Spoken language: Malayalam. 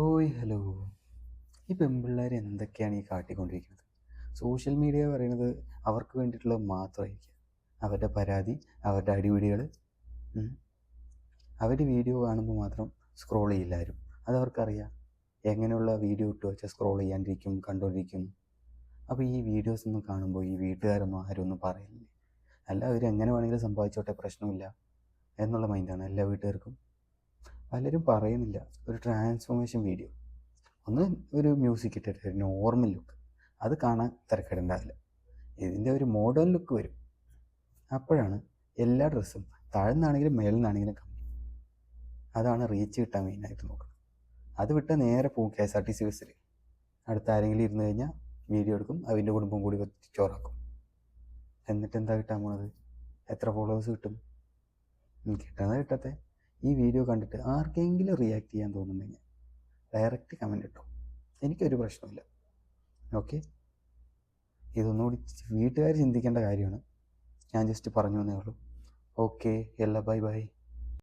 ഓയ് ഹലോ. ഈ പെൺപിള്ളേർ എന്തൊക്കെയാണ് ഈ കാട്ടിക്കൊണ്ടിരിക്കുന്നത്? സോഷ്യൽ മീഡിയ പറയുന്നത് അവർക്ക് വേണ്ടിയിട്ടുള്ളത് മാത്രമായിരിക്കും. അവരുടെ പരാതി, അവരുടെ അടിപിടികൾ. അവർ വീഡിയോ കാണുമ്പോൾ മാത്രം സ്ക്രോൾ ചെയ്യില്ലാരും. അതവർക്കറിയാം. എങ്ങനെയുള്ള വീഡിയോ ഇട്ട് വെച്ചാൽ സ്ക്രോൾ ചെയ്യാണ്ടിരിക്കും, കണ്ടുകൊണ്ടിരിക്കും. അപ്പോൾ ഈ വീഡിയോസ് ഒന്നും കാണുമ്പോൾ ഈ വീട്ടുകാരൊന്നും ആരും ഒന്നും പറയില്ലേ? അല്ല, അവർ എങ്ങനെ വേണമെങ്കിലും സമ്പാദിച്ചോട്ടെ, പ്രശ്നമില്ല എന്നുള്ള മൈൻഡാണ് എല്ലാ വീട്ടുകാർക്കും. പലരും പറയുന്നില്ല ഒരു ട്രാൻസ്ഫോർമേഷൻ വീഡിയോ, ഒന്ന് ഒരു മ്യൂസിക് ഇട്ടിട്ട് ഒരു നോർമൽ ലുക്ക്, അത് കാണാൻ തിരക്കിടുണ്ടാവില്ല. ഇതിൻ്റെ ഒരു മോഡേൺ ലുക്ക് വരും. അപ്പോഴാണ് എല്ലാ ഡ്രസ്സും താഴ്ന്നാണെങ്കിലും മേളിൽ നിന്നാണെങ്കിലും കമ്മി. അതാണ് റീച്ച് കിട്ടാൻ മെയിനായിട്ട് നോക്കുന്നത്. അത് വിട്ട് നേരെ പോകും KSRTC ബസ്സിൽ. അടുത്ത് ആരെങ്കിലും ഇരുന്ന് കഴിഞ്ഞാൽ വീഡിയോ എടുക്കും, അതിൻ്റെ കുടുംബം കൂടി ചോറാക്കും. എന്നിട്ട് എന്താ കിട്ടാൻ പോണത്? എത്ര ഫോളോവേഴ്സ് കിട്ടും? കിട്ടുന്നത് കിട്ടത്തെ. ഈ വീഡിയോ കണ്ടിട്ട് ആർക്കെങ്കിലും റിയാക്ട് ചെയ്യാൻ തോന്നുന്നുണ്ടെങ്കിൽ ഡയറക്റ്റ് കമൻറ്റ് ഇട്ടോ, എനിക്കൊരു പ്രശ്നമില്ല. ഓക്കെ, ഇതൊന്നുകൂടി വീട്ടുകാർ ചിന്തിക്കേണ്ട കാര്യമാണ്. ഞാൻ ജസ്റ്റ് പറഞ്ഞു എന്നേ ഉള്ളൂ. ഓക്കെ, എല്ലാ ബൈ ബൈ.